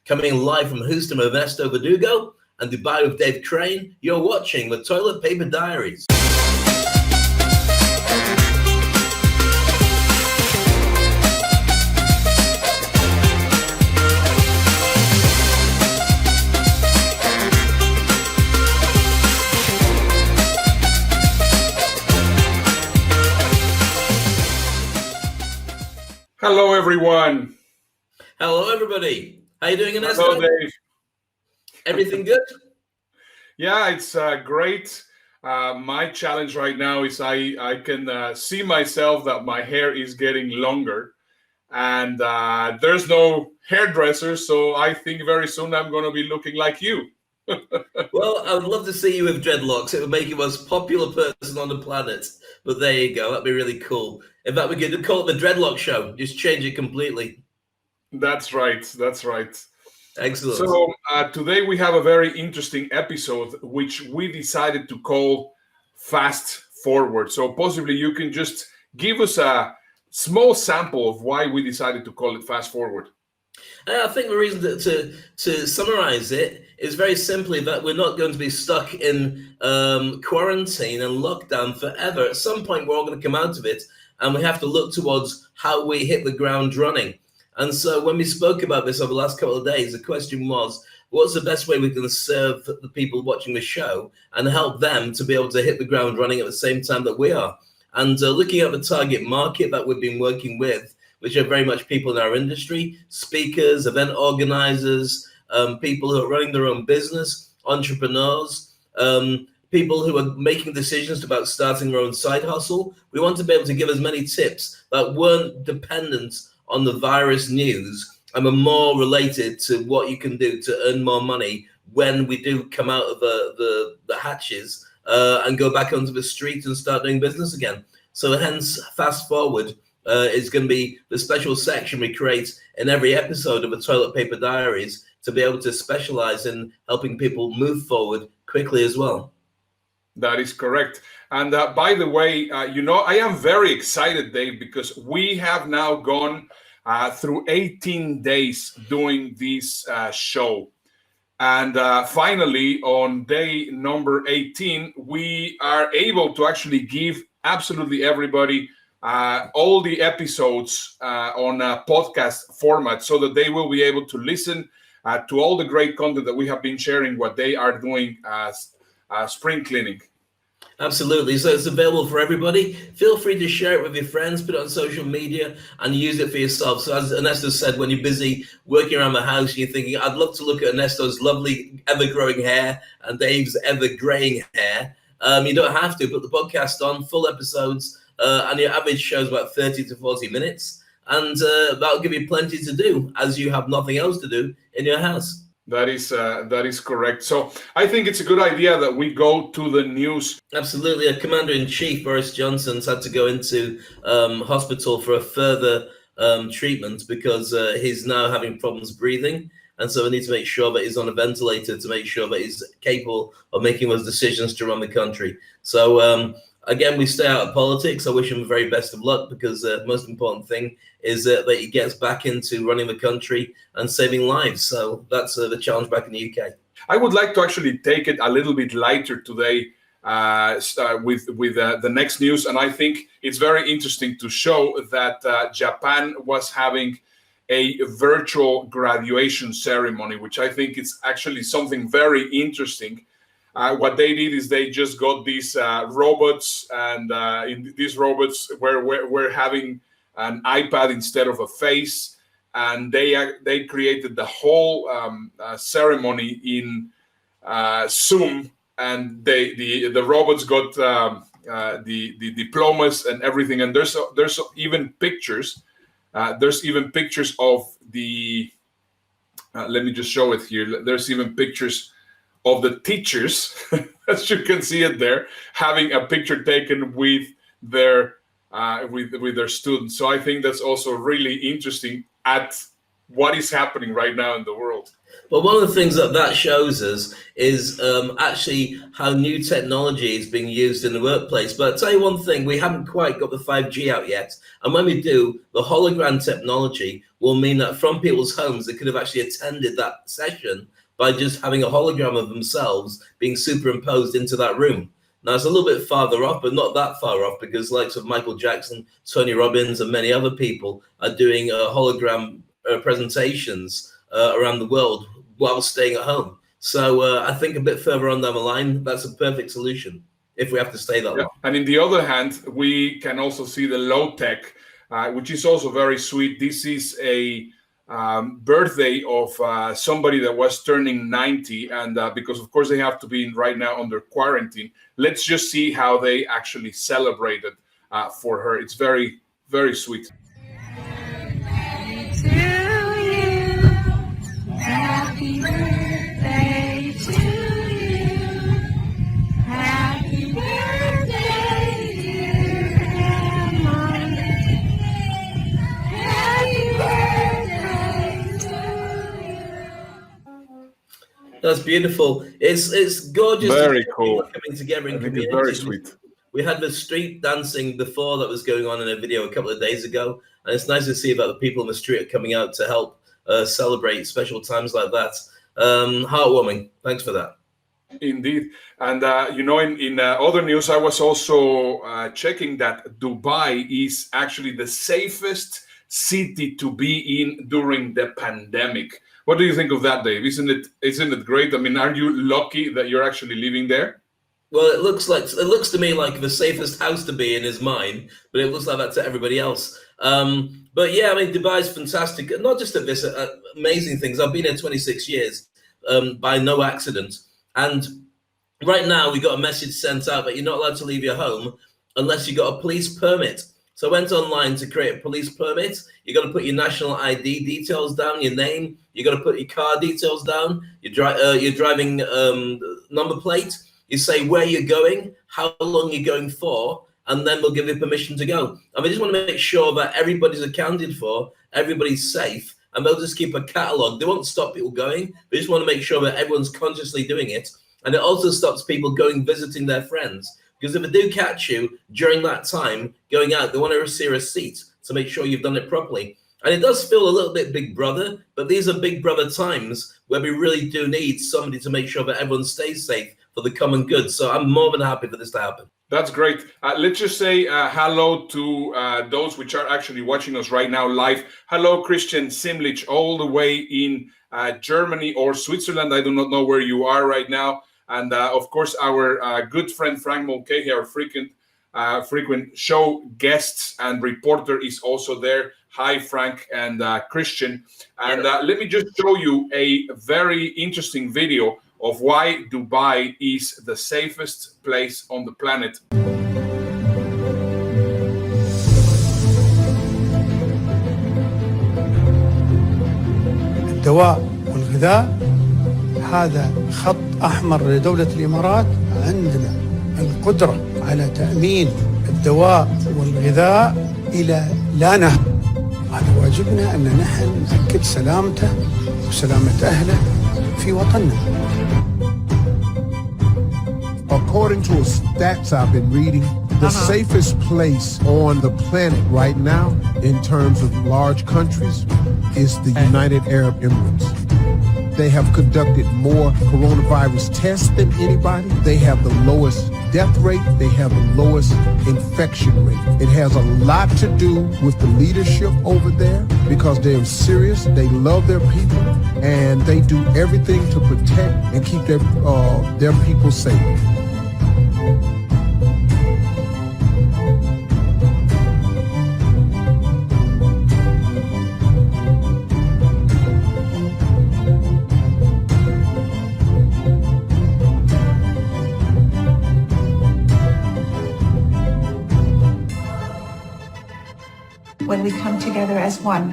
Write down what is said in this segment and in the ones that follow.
Coming live from Houston with Ernesto Verdugo and Dubai with Dave Crane, you're watching the Toilet Paper Diaries. Hello, everyone. Hello, everybody. How you doing, Ernesto? Hello, Dave. Everything good? Yeah, it's great. My challenge right now is I can see myself that my hair is getting longer, and there's no hairdresser, so I think very soon I'm going to be looking like you. Well, I would love to see you with dreadlocks. It would make you the most popular person on the planet. But there you go. That'd be really cool. In fact, we could call it the Dreadlock Show. Just change it completely. That's right. That's right. Excellent. So today we have a very interesting episode, which we decided to call Fast Forward. So possibly you can just give us a small sample of why we decided to call it Fast Forward. I think the reason to summarize it is very simply that we're not going to be stuck in quarantine and lockdown forever. At some point, we're all going to come out of it, and we have to look towards how we hit the ground running. And so when we spoke about this over the last couple of days, the question was, what's the best way we can serve the people watching the show and help them to be able to hit the ground running at the same time that we are? And looking at the target market that we've been working with, which are very much people in our industry, speakers, event organizers, people who are running their own business, entrepreneurs, people who are making decisions about starting their own side hustle. We want to be able to give as many tips that weren't dependent on the virus news and are more related to what you can do to earn more money when we do come out of the hatches and go back onto the street and start doing business again. So hence, Fast Forward is going to be the special section we create in every episode of the Toilet Paper Diaries to be able to specialize in helping people move forward quickly as well. That is correct. And by the way, I am very excited, Dave, because we have now gone through 18 days doing this show. And finally, on day number 18, we are able to actually give absolutely everybody all the episodes on a podcast format so that they will be able to listen to all the great content that we have been sharing, what they are doing as spring cleaning. Absolutely. So it's available for everybody. Feel free to share it with your friends, put it on social media, and use it for yourself. So as Ernesto said, when you're busy working around the house, you're thinking, I'd love to look at Ernesto's lovely ever-growing hair and Dave's ever-graying hair. You don't have to. Put the podcast on, full episodes, and your average show is about 30 to 40 minutes. And that'll give you plenty to do as you have nothing else to do in your house. That is correct. So I think it's a good idea that we go to the news. Absolutely. Commander-in-Chief Boris Johnson's had to go into hospital for a further treatment because he's now having problems breathing. And so we need to make sure that he's on a ventilator to make sure that he's capable of making those decisions to run the country. So again, we stay out of politics. I wish him the very best of luck because the most important thing is that he gets back into running the country and saving lives. So that's the challenge back in the UK. I would like to actually take it a little bit lighter today with the next news. And I think it's very interesting to show that Japan was having a virtual graduation ceremony, which I think is actually something very interesting. What they did is they just got these robots, and in these robots we're having an iPad instead of a face, and they created the whole ceremony in Zoom, and the robots got the diplomas and everything, and there's even pictures. There's even pictures of the. Let me just show it here. There's even pictures of the teachers, as you can see it there, having a picture taken with their with their students. So I think that's also really interesting at what is happening right now in the world. But one of the things that shows us is actually how new technology is being used in the workplace. But I'll tell you one thing, we haven't quite got the 5G out yet. And when we do, the hologram technology will mean that from people's homes, they could have actually attended that session by just having a hologram of themselves being superimposed into that room. Now, it's a little bit farther off, but not that far off, because likes of Michael Jackson, Tony Robbins, and many other people are doing hologram presentations around the world while staying at home. So I think a bit further on down the line, that's a perfect solution if we have to stay that long. And in the other hand, we can also see the low tech, which is also very sweet. This is a birthday of somebody that was turning 90, and because of course they have to be right now under quarantine. Let's just see how they actually celebrated for her. It's very, very sweet. Happy birthday to you. Happy birthday, dear Grandma. Happy birthday to you. That's beautiful. It's gorgeous. Very cool. Coming together in I think community. it's very sweet. We had the street dancing before that was going on in a video a couple of days ago, and it's nice to see that the people in the street are coming out to help celebrate special times like that. Heartwarming. Thanks for that. Indeed. And, in other news, I was also checking that Dubai is actually the safest city to be in during the pandemic. What do you think of that, Dave? Isn't it great? I mean, aren't you lucky that you're actually living there? Well, it looks to me like the safest house to be in is mine, but it looks like that to everybody else. But yeah, I mean, Dubai's fantastic. Not just at this amazing things. I've been here 26 years by no accident. And right now we got a message sent out that you're not allowed to leave your home unless you got a police permit. So I went online to create a police permit. You got to put your national ID details down, your name. You got to put your car details down, your driving number plate. You say where you're going, how long you're going for, and then they'll give you permission to go. And we just want to make sure that everybody's accounted for, everybody's safe, and they'll just keep a catalogue. They won't stop people going. They just want to make sure that everyone's consciously doing it. And it also stops people going visiting their friends. Because if they do catch you during that time going out, they want to see a receipt to make sure you've done it properly. And it does feel a little bit Big Brother, but these are Big Brother times where we really do need somebody to make sure that everyone stays safe for the common good. So I'm more than happy for this to happen. That's great. Let's just say hello to those which are actually watching us right now live. Hello, Christian Simlich, all the way in Germany or Switzerland. I do not know where you are right now. And of course, our good friend Frank Mulcahy, our frequent show guests and reporter, is also there. Hi, Frank and Christian. And let me just show you a very interesting video of why Dubai is the safest place on the planet. الدواء والغذاء هذا خط أحمر لدولة الإمارات. عندنا القدرة على تأمين الدواء والغذاء إلى لا نهاية. هذا واجبنا أن نحن نأكد سلامته وسلامة أهله في وطننا. According to stats I've been reading, the safest place on the planet right now in terms of large countries is the United Arab Emirates. They have conducted more coronavirus tests than anybody. They have the lowest death rate. They have the lowest infection rate. It has a lot to do with the leadership over there because they're serious. They love their people and they do everything to protect and keep their people safe. When we come together as one,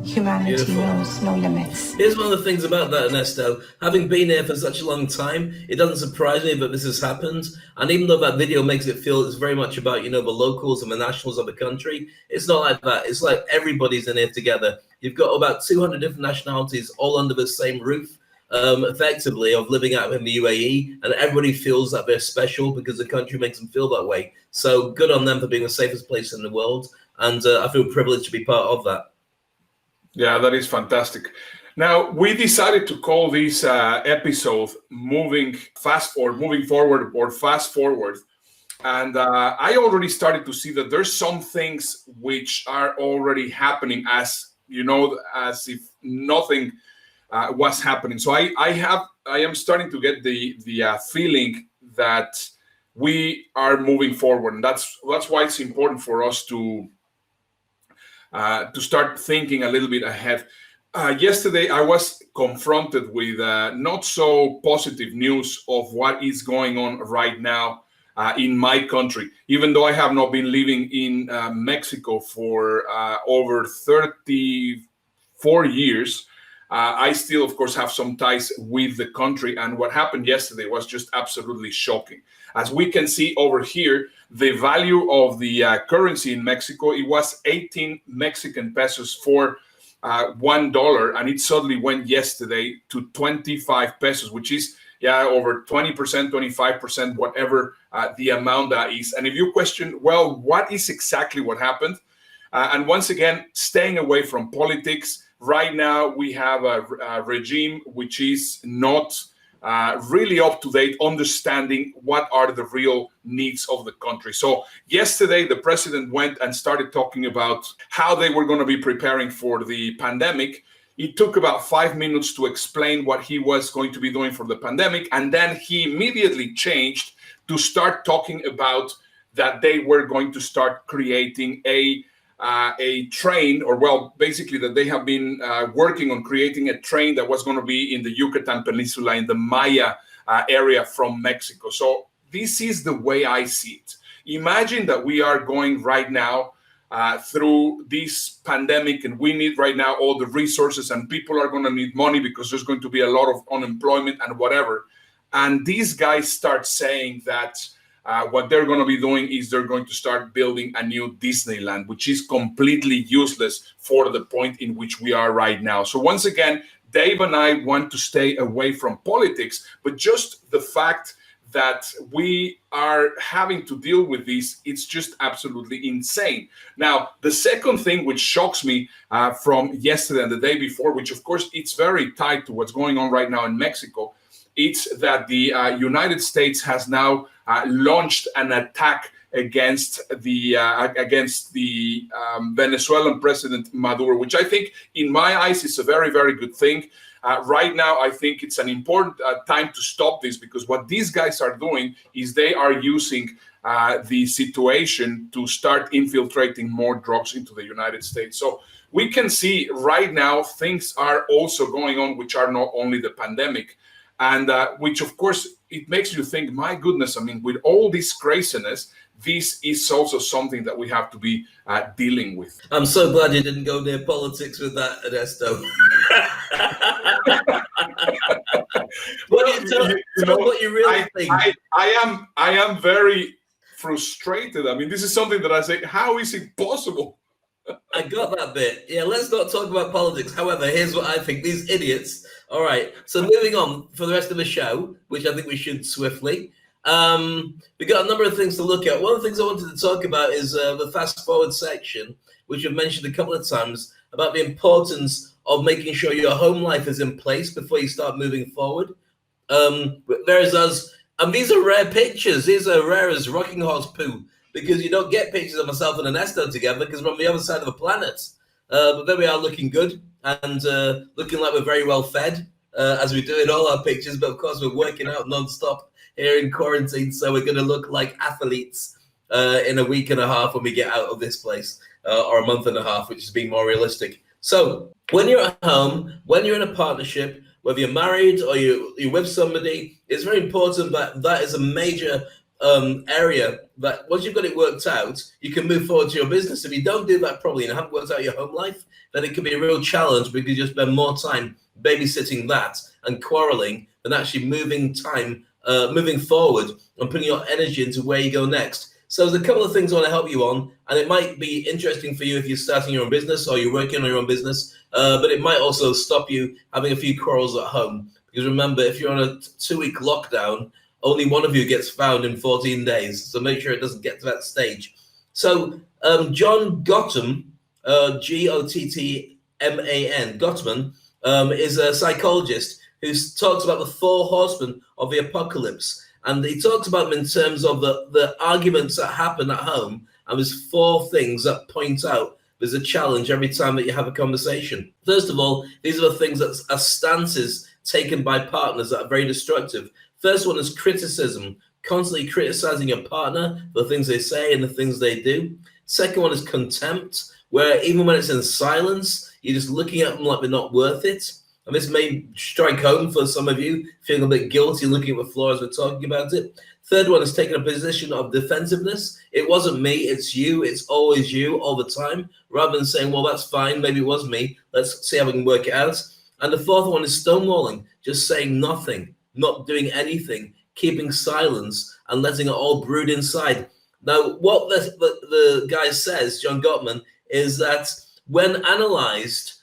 humanity Beautiful. knows no limits. Here's one of the things about that, Ernesto. Having been here for such a long time, it doesn't surprise me that this has happened. And even though that video makes it feel it's very much about, the locals and the nationals of the country, it's not like that. It's like everybody's in here together. You've got about 200 different nationalities all under the same roof, effectively, of living out in the UAE. And everybody feels that they're special because the country makes them feel that way. So good on them for being the safest place in the world. And I feel privileged to be part of that. Yeah, that is fantastic. Now, we decided to call this episode moving forward or fast forward. And I already started to see that there's some things which are already happening as if nothing was happening. So I am starting to get the feeling that we are moving forward. And that's why it's important for us to start thinking a little bit ahead. Yesterday, I was confronted with not so positive news of what is going on right now in my country. Even though I have not been living in Mexico for over 34 years, I still, of course, have some ties with the country. And what happened yesterday was just absolutely shocking. As we can see over here, the value of the currency in Mexico, it was 18 Mexican pesos for $1, and it suddenly went yesterday to 25 pesos, which is over 20%, 25%, whatever the amount that is. And if you question, well, what is exactly what happened? And once again, staying away from politics. Right now, we have a regime which is not really up to date, understanding what are the real needs of the country. So yesterday, the president went and started talking about how they were going to be preparing for the pandemic. It took about 5 minutes to explain what he was going to be doing for the pandemic. And then he immediately changed to start talking about that they were going to start creating a train, or basically that they have been working on creating a train that was going to be in the Yucatan Peninsula, in the Maya area from Mexico. So this is the way I see it. Imagine that we are going right now through this pandemic, and we need right now all the resources, and people are going to need money because there's going to be a lot of unemployment and whatever. And these guys start saying that what they're going to be doing is they're going to start building a new Disneyland, which is completely useless for the point in which we are right now. So once again, Dave and I want to stay away from politics, but just the fact that we are having to deal with this, it's just absolutely insane. Now, the second thing which shocks me from yesterday and the day before, which of course it's very tied to what's going on right now in Mexico, it's that the United States has now launched an attack against the Venezuelan president Maduro, which I think, in my eyes, is a very, very good thing. Right now, I think it's an important time to stop this, because what these guys are doing is they are using the situation to start infiltrating more drugs into the United States. So we can see right now things are also going on which are not only the pandemic, and which, of course, it makes you think, my goodness, I mean, with all this craziness, this is also something that we have to be dealing with. I'm so glad you didn't go near politics with that, Ernesto. Tell what you really think. I am very frustrated. I mean, this is something that I say, how is it possible? I got that bit. Yeah, let's not talk about politics. However, here's what I think. These idiots. All right. So moving on for the rest of the show, which I think we should swiftly. We got a number of things to look at. One of the things I wanted to talk about is the fast forward section, which I've mentioned a couple of times, about the importance of making sure your home life is in place before you start moving forward. There's us, and these are rare pictures. These are rare as rocking horse poo, because you don't get pictures of myself and Ernesto together because we're on the other side of the planet. But there we are, looking good and looking like we're very well fed, as we do in all our pictures. But of course, we're working out non-stop here in quarantine, so we're going to look like athletes in a week and a half when we get out of this place, or a month and a half, which is being more realistic. So when you're at home, when you're in a partnership, whether you're married or you're with somebody, it's very important that that is a major area that once you've got it worked out, you can move forward to your business. If you don't do that properly and haven't worked out your home life, then it can be a real challenge because you spend more time babysitting that and quarreling than actually moving forward and putting your energy into where you go next. So there's a couple of things I want to help you on, and it might be interesting for you if you're starting your own business or you're working on your own business, but it might also stop you having a few quarrels at home. Because remember, if you're on a 2-week lockdown, only one of you gets found in 14 days. So make sure it doesn't get to that stage. So John Gottman, Gottman, Gottman, is a psychologist who talks about the 4 horsemen of the apocalypse. And he talks about them in terms of the arguments that happen at home. And there's 4 things that point out there's a challenge every time that you have a conversation. First of all, these are the things that are stances taken by partners that are very destructive. First one is criticism, constantly criticizing your partner for the things they say and the things they do. Second one is contempt, where even when it's in silence, you're just looking at them like they're not worth it. And this may strike home for some of you, feeling a bit guilty looking at the floor as we're talking about it. Third one is taking a position of defensiveness. It wasn't me, it's you. It's always you all the time, rather than saying, well, that's fine. Maybe it was me. Let's see how we can work it out. And the fourth one is stonewalling, just saying nothing, not doing anything, keeping silence and letting it all brood inside. Now, what the guy says, John Gottman, is that when analyzed,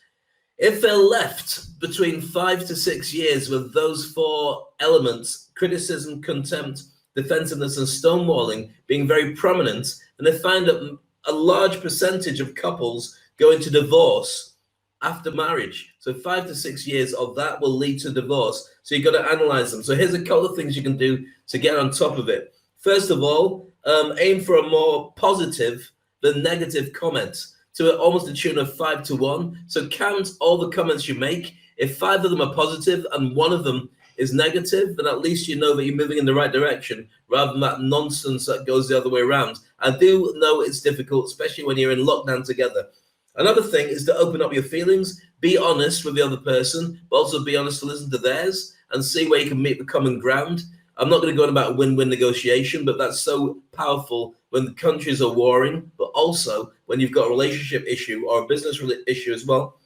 if they're left between 5 to 6 years with those 4 elements, criticism, contempt, defensiveness, and stonewalling being very prominent, and they find that a large percentage of couples go into divorce after marriage. So 5 to 6 years of that will lead to divorce. So you've got to analyze them. So here's a couple of things you can do to get on top of it. First of all, aim for a more positive than negative comment, to almost a tune of 5 to 1. So count all the comments you make. If 5 of them are positive and 1 of them is negative, then at least you know that you're moving in the right direction rather than that nonsense that goes the other way around. I do know it's difficult, especially when you're in lockdown together. Another thing is to open up your feelings, be honest with the other person, but also be honest to listen to theirs and see where you can meet the common ground. I'm not going to go on about a win-win negotiation, but that's so powerful when the countries are warring, but also when you've got a relationship issue or a business issue as well.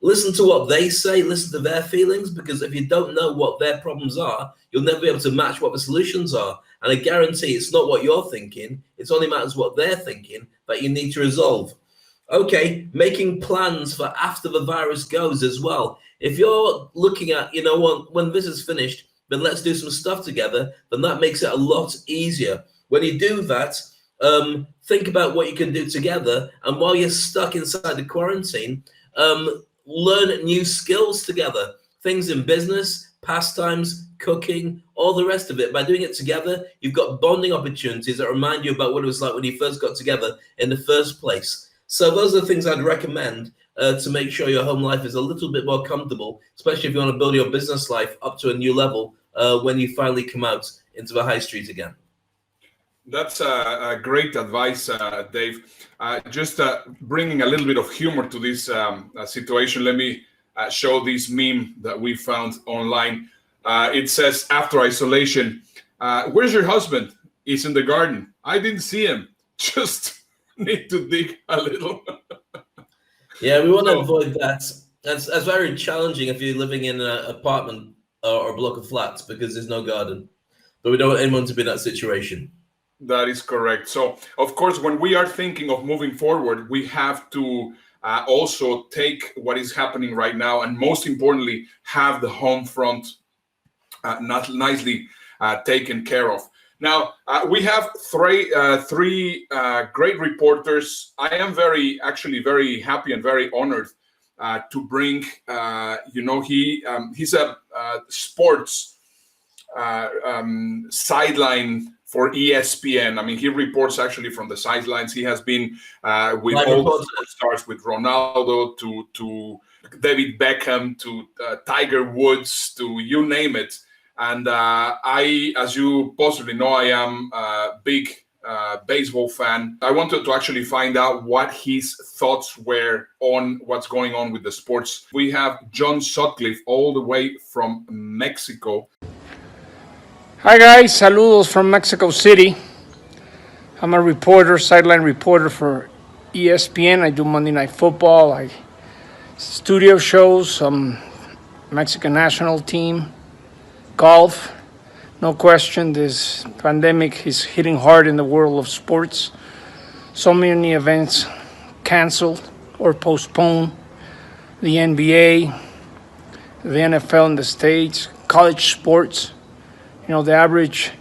Listen to what they say, listen to their feelings, because if you don't know what their problems are, you'll never be able to match what the solutions are. And I guarantee it's not what you're thinking, it only matters what they're thinking that you need to resolve. Okay, making plans for after the virus goes as well. If you're looking at, when this is finished, then let's do some stuff together, then that makes it a lot easier. When you do that, think about what you can do together. And while you're stuck inside the quarantine, learn new skills together, things in business, pastimes, cooking, all the rest of it. By doing it together, you've got bonding opportunities that remind you about what it was like when you first got together in the first place. So those are the things I'd recommend to make sure your home life is a little bit more comfortable, especially if you want to build your business life up to a new level when you finally come out into the high street again. That's a great advice, Dave. Just bringing a little bit of humor to this situation, let me show this meme that we found online. It says, after isolation, where's your husband? He's in the garden. I didn't see him. Just need to dig a little. Yeah, we want to avoid that. That's very challenging if you're living in an apartment or a block of flats because there's no garden. But we don't want anyone to be in that situation. That is correct. So, of course, when we are thinking of moving forward, we have to also take what is happening right now and, most importantly, have the home front not nicely taken care of. Now, we have three great reporters. I am very happy and very honored to bring, he's a sports sideline for ESPN. I mean, he reports actually from the sidelines. He has been with all the stars, with Ronaldo to David Beckham to Tiger Woods to you name it. And I, as you possibly know, I am a big baseball fan. I wanted to actually find out what his thoughts were on what's going on with the sports. We have John Sutcliffe all the way from Mexico. Hi guys, saludos from Mexico City. I'm a reporter, sideline reporter for ESPN. I do Monday Night Football, I studio shows, Mexican national team, golf. No question, this pandemic is hitting hard in the world of sports. So many events canceled or postponed. The NBA, the NFL in the States, college sports. You know, the average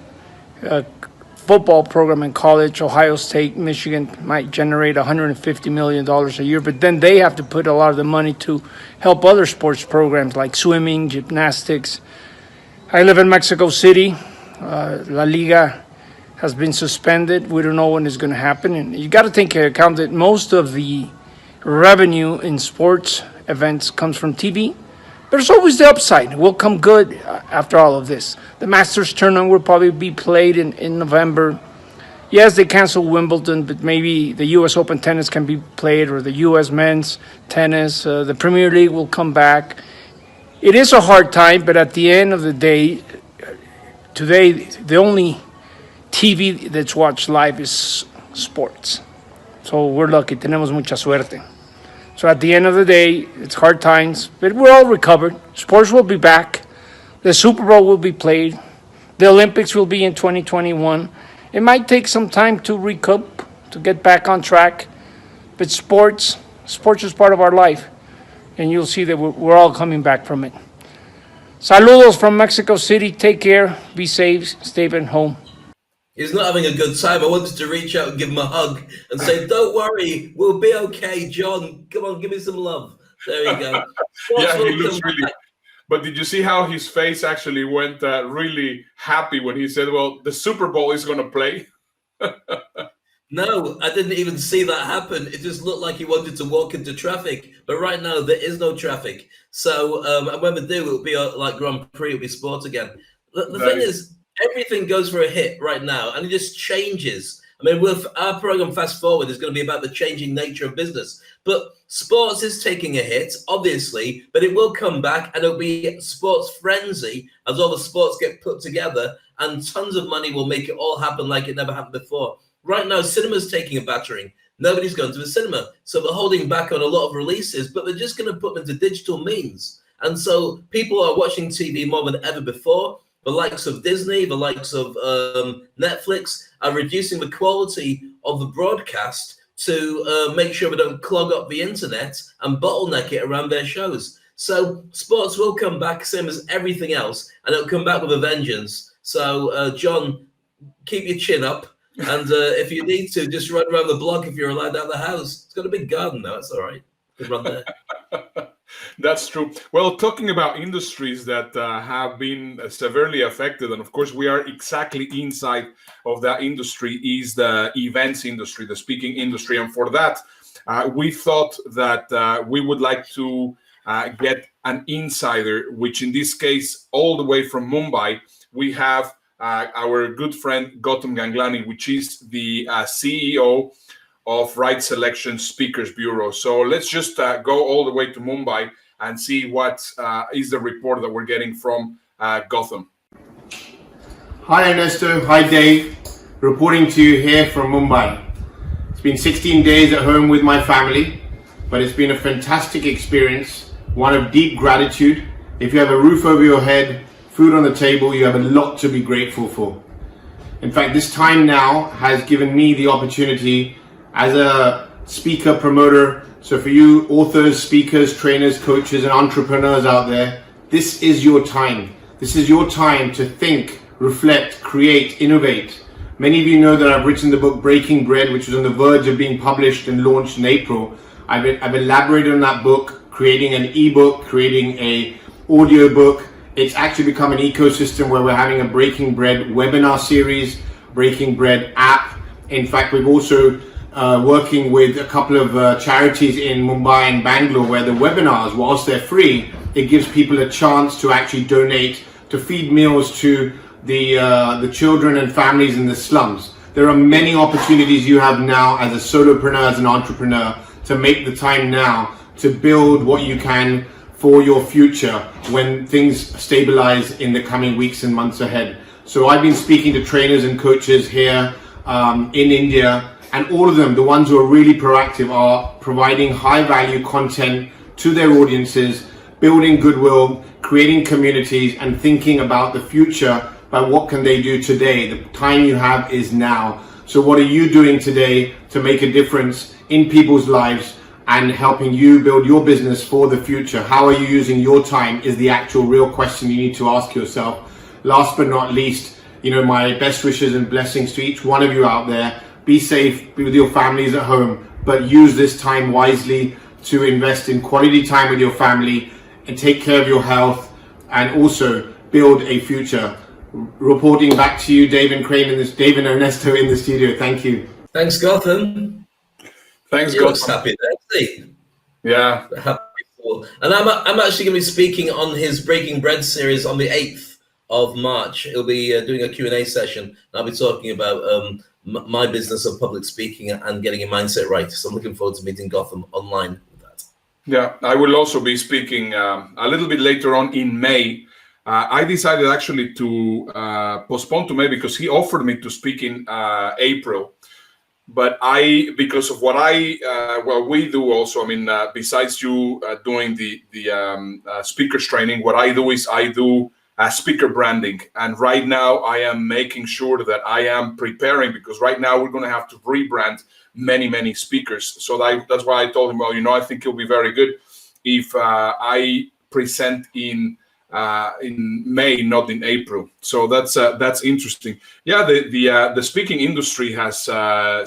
football program in college, Ohio State, Michigan, might generate $150 million a year, but then they have to put a lot of the money to help other sports programs like swimming, gymnastics. I live in Mexico City. La Liga has been suspended. We don't know when it's going to happen. And you got to take into account that most of the revenue in sports events comes from TV. There's always the upside. It will come good after all of this. The Masters tournament will probably be played in November. Yes, they canceled Wimbledon, but maybe the U.S. Open tennis can be played, or the U.S. men's tennis. The Premier League will come back. It is a hard time, but at the end of the day, today, the only TV that's watched live is sports. So we're lucky. Tenemos mucha suerte. So at the end of the day, it's hard times, but we're all recovered. Sports will be back. The Super Bowl will be played. The Olympics will be in 2021. It might take some time to recoup, to get back on track, but sports is part of our life, and you'll see that we're all coming back from it. Saludos from Mexico City. Take care. Be safe. Stay at home. He's not having a good time. I wanted to reach out and give him a hug and say, "Don't worry, we'll be okay, John. Come on, give me some love." There you go. Yeah, he looks really. But did you see how his face actually went really happy when he said, "Well, the Super Bowl is going to play"? No, I didn't even see that happen. It just looked like he wanted to walk into traffic. But right now, there is no traffic. So, and when we do, it'll be like Grand Prix, it'll be sport again. The thing is, everything goes for a hit right now, and it just changes. I mean, with our program Fast Forward is going to be about the changing nature of business. But sports is taking a hit, obviously, but it will come back, and it'll be sports frenzy as all the sports get put together, and tons of money will make it all happen like it never happened before. Right now, cinema's taking a battering. Nobody's going to the cinema. So they're holding back on a lot of releases, but they're just going to put them into digital means. And so people are watching TV more than ever before. The likes of Disney, the likes of Netflix are reducing the quality of the broadcast to make sure we don't clog up the internet and bottleneck it around their shows. So sports will come back, same as everything else, and it'll come back with a vengeance. So, John, keep your chin up. And if you need to, just run around the block if you're allowed out of the house. It's got a big garden now. It's all right. You can run there. That's true. Well, talking about industries that have been severely affected, and of course we are exactly inside of that industry, is the events industry, the speaking industry. And for that, we thought that we would like to get an insider, which in this case, all the way from Mumbai, we have our good friend Gautam Ganglani, which is the CEO of Right Selection Speakers Bureau. So let's just go all the way to Mumbai and see what is the report that we're getting from Gautam. Hi Ernesto, hi Dave, reporting to you here from Mumbai. It's been 16 days at home with my family, but it's been a fantastic experience, one of deep gratitude. If you have a roof over your head, food on the table, you have a lot to be grateful for. In fact, this time now has given me the opportunity as a speaker promoter. So for you authors, speakers, trainers, coaches, and entrepreneurs out there, this is your time. This is your time to think, reflect, create, innovate. Many of you know that I've written the book Breaking Bread, which is on the verge of being published and launched in April. I've elaborated on that book, creating an ebook, creating a audio book. It's actually become an ecosystem where we're having a Breaking Bread webinar series, Breaking Bread app. In fact, we've also working with a couple of charities in Mumbai and Bangalore where the webinars, whilst they're free, it gives people a chance to actually donate to feed meals to the children and families in the slums. There are many opportunities you have now as a solopreneur, as an entrepreneur, to make the time now to build what you can for your future when things stabilize in the coming weeks and months ahead. So I've been speaking to trainers and coaches here in India, and all of them, the ones who are really proactive, are providing high value content to their audiences, building goodwill, creating communities, and thinking about the future. But what can they do today? The time you have is now. So what are you doing today to make a difference in people's lives and helping you build your business for the future? How are you using your time is the actual real question you need to ask yourself. Last but not least, my best wishes and blessings to each one of you out there. Be safe, be with your families at home, but use this time wisely to invest in quality time with your family and take care of your health, and also build a future. Reporting back to you, Dave and Ernesto in the studio. Thank you. Thanks, Gotham. Thanks, He looks Gotham. happy there, see? Yeah. Happy fool. And I'm actually going to be speaking on his Breaking Bread series on the 8th of March. He'll be doing a Q&A session. And I'll be talking about my business of public speaking and getting your mindset right. So I'm looking forward to meeting Gotham online with that. Yeah, I will also be speaking a little bit later on in May. I decided actually to postpone to May because he offered me to speak in April. But because of what we do also, besides you doing the speakers training, what I do is I do speaker branding. And right now I am making sure that I am preparing, because right now we're going to have to rebrand many speakers. So that's why I told him, I think it'll be very good if I present in May, not in April. So that's interesting. Yeah, the speaking industry has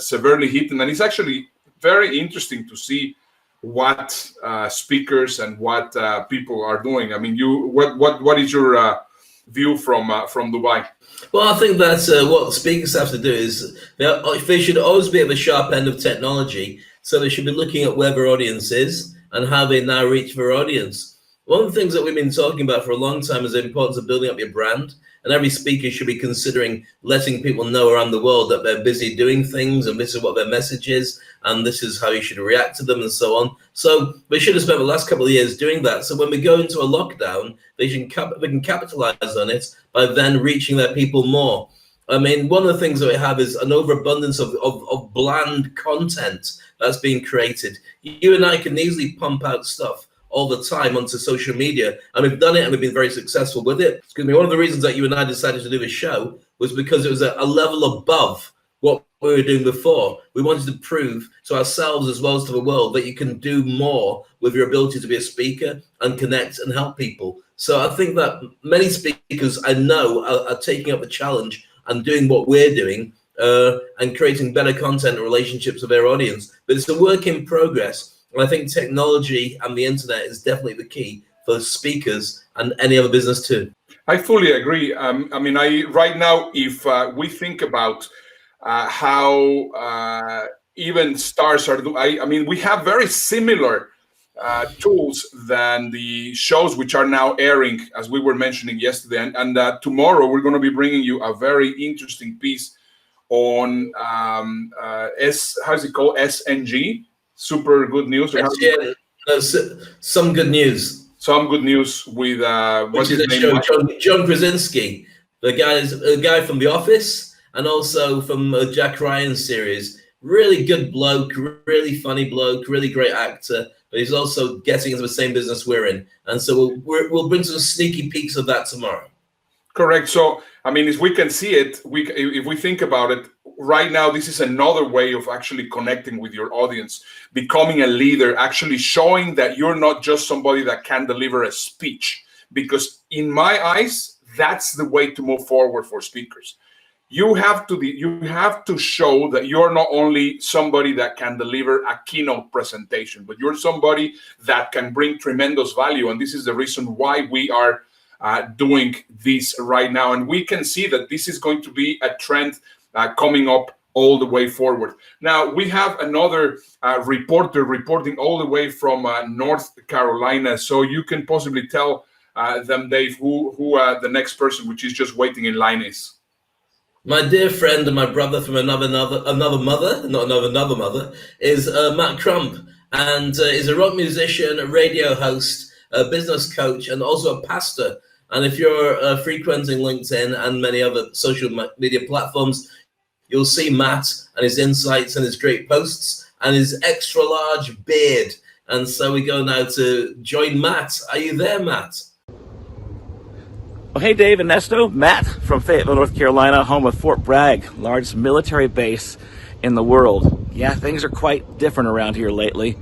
severely hit, and it's actually very interesting to see what speakers and what people are doing. What is your view from Dubai? Well, I think that what speakers have to do is they should always be at the sharp end of technology. So they should be looking at where their audience is and how they now reach their audience. One of the things that we've been talking about for a long time is the importance of building up your brand. And every speaker should be considering letting people know around the world that they're busy doing things, and this is what their message is, and this is how you should react to them, and so on. So they should have spent the last couple of years doing that. So when we go into a lockdown, they can capitalize on it by then reaching their people more. One of the things that we have is an overabundance of bland content that's being created. You and I can easily pump out stuff all the time onto social media, and we've done it and we've been very successful with it. Excuse me. One of the reasons that you and I decided to do this show was because it was a level above what we were doing before. We wanted to prove to ourselves as well as to the world that you can do more with your ability to be a speaker and connect and help people. So I think that many speakers I know are taking up the challenge and doing what we're doing and creating better content and relationships with their audience. But it's a work in progress. And I think technology and the internet is definitely the key for speakers and any other business too. I fully agree. Right now, if we think about how even stars are doing, we have very similar tools than the shows which are now airing, as we were mentioning yesterday. And tomorrow we're going to be bringing you a very interesting piece on SNG. Super good news. Some good news. Some good news with what's his name? John Krasinski, the guy from The Office, and also from Jack Ryan's series. Really good bloke, really funny bloke, really great actor. But he's also getting into the same business we're in, and so we'll bring some sneaky peeks of that tomorrow. Correct. So as we can see it, if we think about it, right now, this is another way of actually connecting with your audience, becoming a leader, actually showing that you're not just somebody that can deliver a speech. Because in my eyes, that's the way to move forward for speakers. You have to show that you're not only somebody that can deliver a keynote presentation, but you're somebody that can bring tremendous value. And this is the reason why we are doing this right now. And we can see that this is going to be a trend coming up all the way forward. Now, we have another reporter reporting all the way from North Carolina. So you can possibly tell them, Dave, who the next person, which is just waiting in line, is. My dear friend and my brother from another mother, is Matt Crump, and is a rock musician, a radio host, a business coach, and also a pastor. And if you're frequenting LinkedIn and many other social media platforms, you'll see Matt and his insights and his great posts and his extra large beard. And so we go now to join Matt. Are you there, Matt? Well, hey, Dave, Ernesto, Matt from Fayetteville, North Carolina, home of Fort Bragg, largest military base in the world. Yeah, things are quite different around here lately.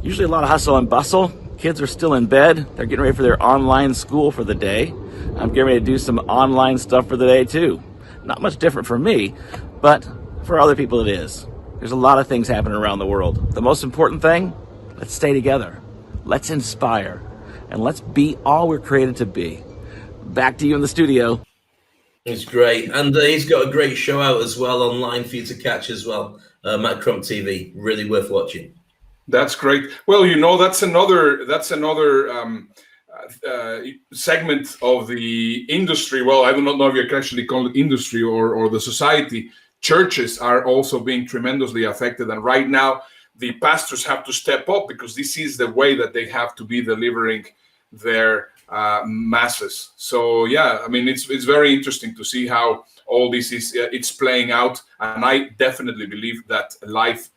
Usually a lot of hustle and bustle. Kids are still in bed. They're getting ready for their online school for the day. I'm getting ready to do some online stuff for the day, too. Not much different for me, but for other people it is. There's a lot of things happening around the world. The most important thing, let's stay together. Let's inspire. And let's be all we're created to be. Back to you in the studio. It's great. And he's got a great show out as well online for you to catch as well. Matt Crump TV. Really worth watching. That's great. Well, you know, that's another segment of the industry. Well, I do not know if you can actually call it industry or the society. Churches are also being tremendously affected. And right now, the pastors have to step up because this is the way that they have to be delivering their masses. So yeah, I mean, it's very interesting to see how all this is it's playing out, and I definitely believe that life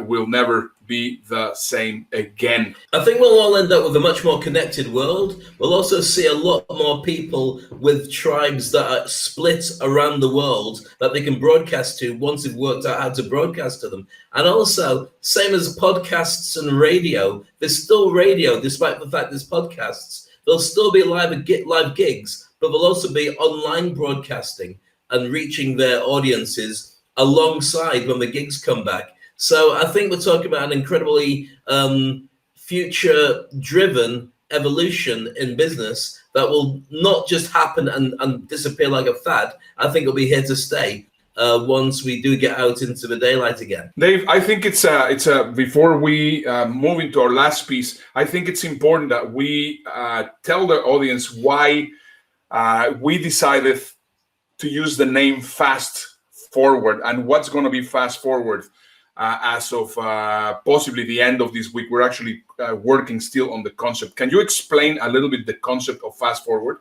will never be the same again. I think we'll all end up with a much more connected world. We'll also see a lot more people with tribes that are split around the world that they can broadcast to once they've worked out how to broadcast to them. And also, same as podcasts and radio, there's still radio, despite the fact there's podcasts. There'll still be live gigs, but there'll also be online broadcasting and reaching their audiences alongside when the gigs come back. So I think we're talking about an incredibly future-driven evolution in business that will not just happen and disappear like a fad. I think it'll be here to stay once we do get out into the daylight again. Dave, I think it's before we move into our last piece, I think it's important that we tell the audience why we decided to use the name Fast Forward and what's going to be Fast Forward. As of possibly the end of this week. We're actually working still on the concept. Can you explain a little bit the concept of Fast Forward?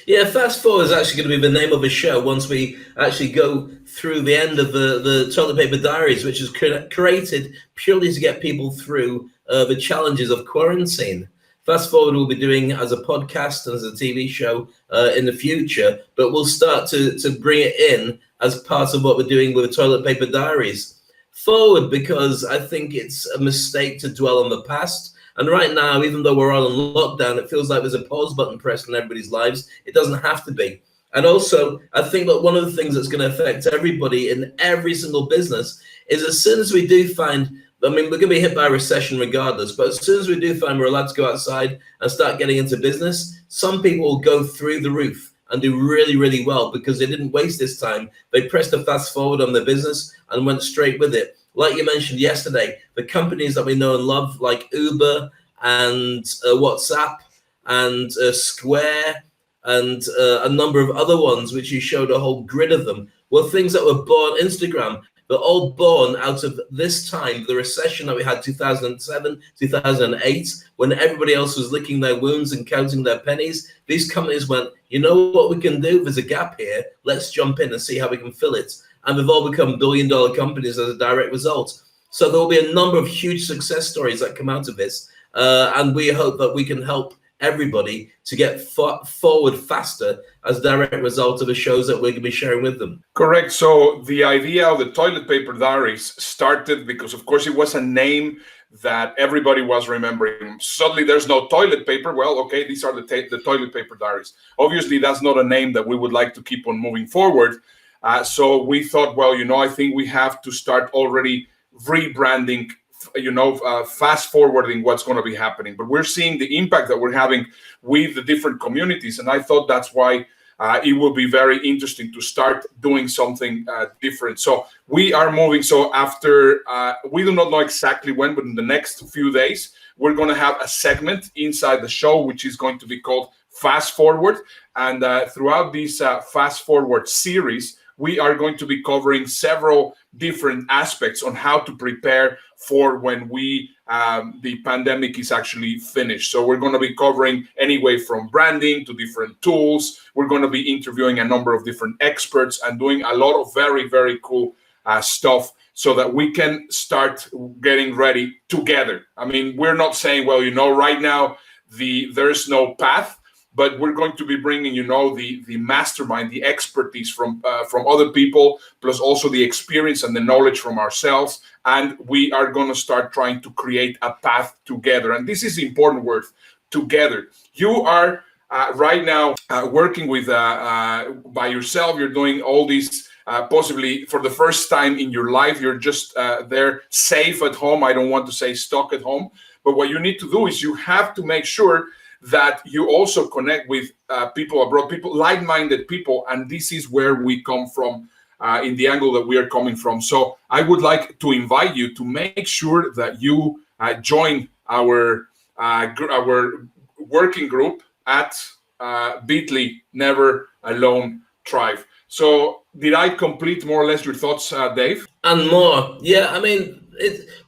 Yeah, Fast Forward is actually going to be the name of the show once we actually go through the end of the Toilet Paper Diaries, which is created purely to get people through the challenges of quarantine. Fast Forward we'll be doing as a podcast and as a TV show in the future, but we'll start to bring it in as part of what we're doing with the Toilet Paper Diaries. Forward, because I think it's a mistake to dwell on the past. And right now, even though we're all in lockdown, it feels like there's a pause button pressed in everybody's lives. It doesn't have to be. And also, I think that one of the things that's going to affect everybody in every single business is as soon as we do find, I mean, we're going to be hit by a recession regardless, but as soon as we do find we're allowed to go outside and start getting into business, some people will go through the roof and do really, really well because they didn't waste this time. They pressed a fast forward on their business and went straight with it. Like you mentioned yesterday, the companies that we know and love, like Uber and WhatsApp and Square and a number of other ones, which you showed a whole grid of them, were things that were born, Instagram, they're all born out of this time, the recession that we had 2007, 2008, when everybody else was licking their wounds and counting their pennies. These companies went, you know what we can do? There's a gap here. Let's jump in and see how we can fill it. And they've all become billion-dollar companies as a direct result. So there will be a number of huge success stories that come out of this. And we hope that we can help everybody to get forward faster as a direct result of the shows that we're going to be sharing with them. Correct. So the idea of the Toilet Paper Diaries started because, of course, it was a name that everybody was remembering. Suddenly there's no toilet paper. Well, okay, these are the Toilet Paper Diaries. Obviously, that's not a name that we would like to keep on moving forward. So we thought, well, you know, I think we have to start already rebranding, fast forwarding what's going to be happening. But we're seeing the impact that we're having with the different communities. And I thought that's why it will be very interesting to start doing something different. So we are moving. So after, we do not know exactly when, but in the next few days, we're going to have a segment inside the show, which is going to be called Fast Forward. And throughout this Fast Forward series, we are going to be covering several different aspects on how to prepare for when we the pandemic is actually finished. So we're going to be covering anyway from branding to different tools. We're going to be interviewing a number of different experts and doing a lot of very, very cool stuff so that we can start getting ready together. I mean, we're not saying, well, right now there's no path, but we're going to be bringing, the mastermind, the expertise from other people, plus also the experience and the knowledge from ourselves. And we are going to start trying to create a path together. And this is the important word, together. You are right now working with by yourself. You're doing all these possibly for the first time in your life. You're just there safe at home. I don't want to say stuck at home. But what you need to do is you have to make sure that you also connect with people abroad, people, like-minded people. And this is where we come from in the angle that we are coming from. So I would like to invite you to make sure that you join our working group at bit.ly Never Alone Thrive. So did I complete more or less your thoughts, Dave? And more. Yeah, I mean,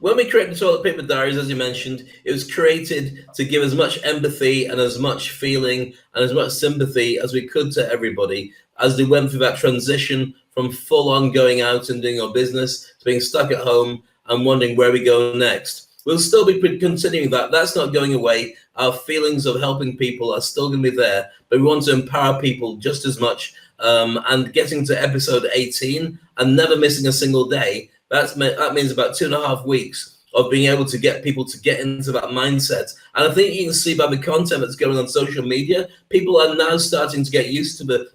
when we created the Toilet Paper Diaries, as you mentioned, it was created to give as much empathy and as much feeling and as much sympathy as we could to everybody as they went through that transition from full on going out and doing our business to being stuck at home and wondering where we go next. We'll still be continuing that. That's not going away. Our feelings of helping people are still going to be there, but we want to empower people just as much. And getting to episode 18 and never missing a single day, that means about 2.5 weeks of being able to get people to get into that mindset. And I think you can see by the content that's going on social media, people are now starting to get used to the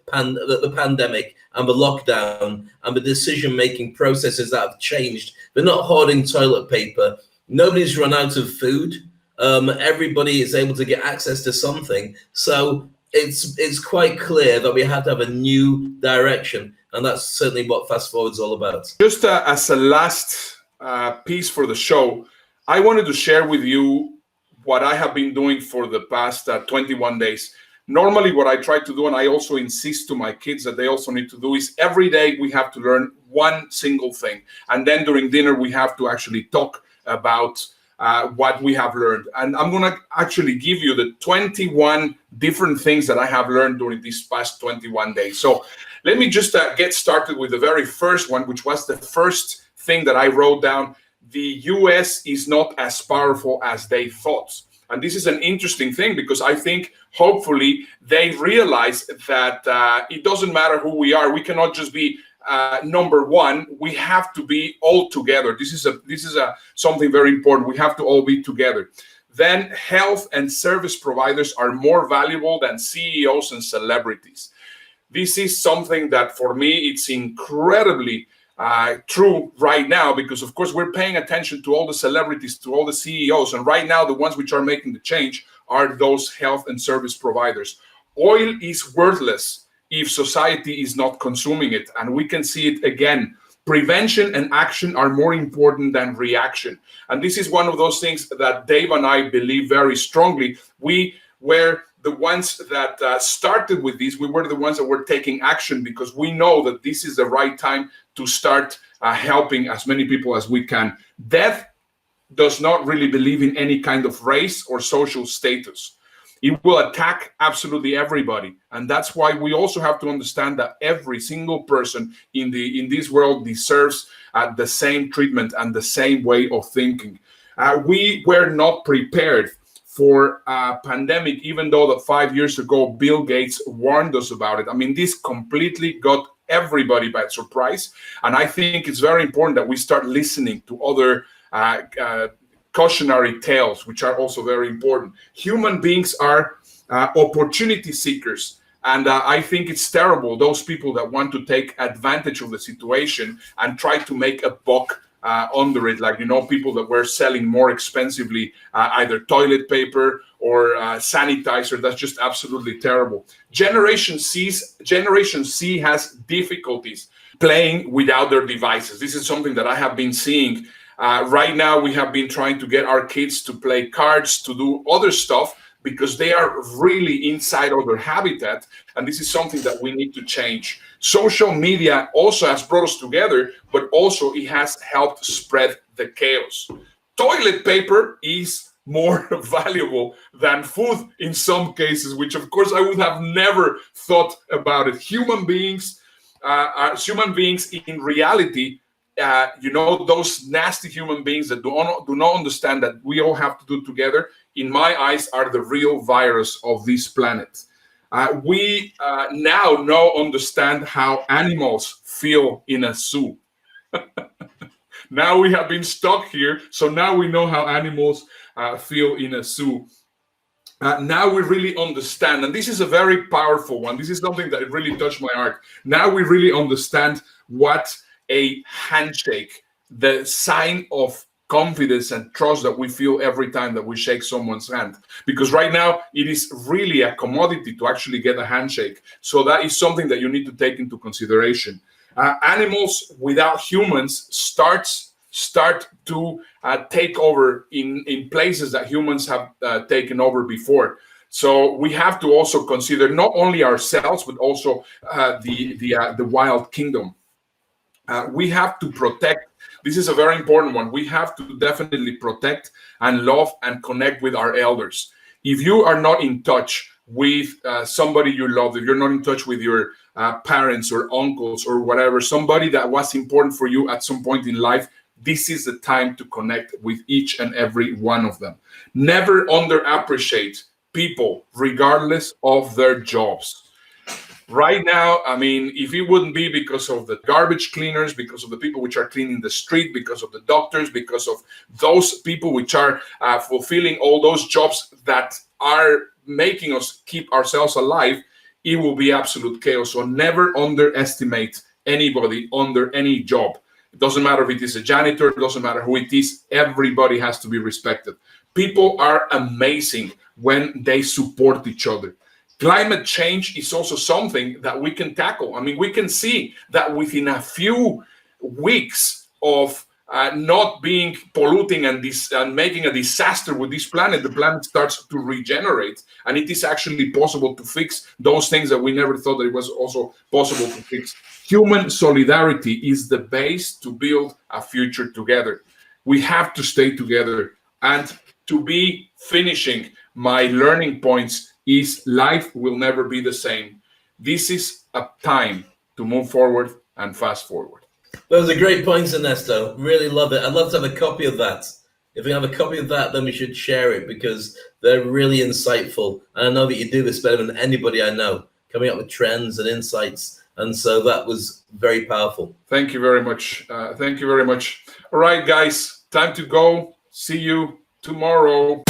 pandemic and the lockdown and the decision-making processes that have changed. They're not hoarding toilet paper. Nobody's run out of food. Everybody is able to get access to something. So it's quite clear that we have to have a new direction, and that's certainly what Fast Forward is all about. Just as a last piece for the show, I wanted to share with you what I have been doing for the past 21 days. Normally, what I try to do, and I also insist to my kids that they also need to do, is every day we have to learn one single thing. And then during dinner, we have to actually talk about what we have learned. And I'm going to actually give you the 21 different things that I have learned during these past 21 days. So let me just get started with the very first one, which was the first thing that I wrote down. The US is not as powerful as they thought. And this is an interesting thing because I think hopefully they realize that it doesn't matter who we are. We cannot just be number one. We have to be all together. This is something very important. We have to all be together. Then health and service providers are more valuable than CEOs and celebrities. This is something that for me, it's incredibly true right now, because of course we're paying attention to all the celebrities, to all the CEOs, and right now the ones which are making the change are those health and service providers. Oil is worthless if society is not consuming it, and we can see it again. Prevention and action are more important than reaction, and this is one of those things that Dave and I believe very strongly. We were the ones that started with this. We were the ones that were taking action because we know that this is the right time to start helping as many people as we can. Death does not really believe in any kind of race or social status. It will attack absolutely everybody. And that's why we also have to understand that every single person in this world deserves the same treatment and the same way of thinking. We were not prepared for a pandemic, even though that 5 years ago, Bill Gates warned us about it. I mean, this completely got everybody by surprise. And I think it's very important that we start listening to other cautionary tales, which are also very important. Human beings are opportunity seekers. And I think it's terrible, those people that want to take advantage of the situation and try to make a buck under it, like, people that were selling more expensively either toilet paper or sanitizer. That's just absolutely terrible. Generation C has difficulties playing without their devices. This is something that I have been seeing. Right now, we have been trying to get our kids to play cards, to do other stuff, because they are really inside of their habitat. And this is something that we need to change. Social media also has brought us together, but also it has helped spread the chaos. toilet paper is more valuable than food in some cases, which of course I would have never thought about it. Human beings in reality, those nasty human beings that do not understand that we all have to do together, in my eyes, are the real virus of this planet. We now understand how animals feel in a zoo. Now we have been stuck here, so now we know how animals feel in a zoo. Now we really understand, and this is a very powerful one. This is something that really touched my heart. Now we really understand what a handshake, the sign of confidence and trust that we feel every time that we shake someone's hand. Because right now it is really a commodity to actually get a handshake. So that is something that you need to take into consideration. Animals without humans start to take over in places that humans have taken over before. So we have to also consider not only ourselves, but also the wild kingdom. We have to protect. This is a very important one. We have to definitely protect and love and connect with our elders. If you are not in touch with somebody you love, if you're not in touch with your parents or uncles or whatever, somebody that was important for you at some point in life, this is the time to connect with each and every one of them. Never underappreciate people, regardless of their jobs. Right now, I mean, if it wouldn't be because of the garbage cleaners, because of the people which are cleaning the street, because of the doctors, because of those people which are fulfilling all those jobs that are making us keep ourselves alive, it will be absolute chaos. So never underestimate anybody under any job. It doesn't matter if it is a janitor, it doesn't matter who it is, everybody has to be respected. People are amazing when they support each other. Climate change is also something that we can tackle. I mean, we can see that within a few weeks of not being polluting and making a disaster with this planet, the planet starts to regenerate. And it is actually possible to fix those things that we never thought that it was also possible to fix. Human solidarity is the base to build a future together. We have to stay together. And to be finishing my learning points is life will never be the same. This is a time to move forward and fast forward. Those are great points, Ernesto. Really love it. I'd love to have a copy of that. If we have a copy of that, then we should share it because they're really insightful. And I know that you do this better than anybody I know, coming up with trends and insights. And so that was very powerful. Thank you very much. Thank you very much. All right, guys, time to go. See you tomorrow.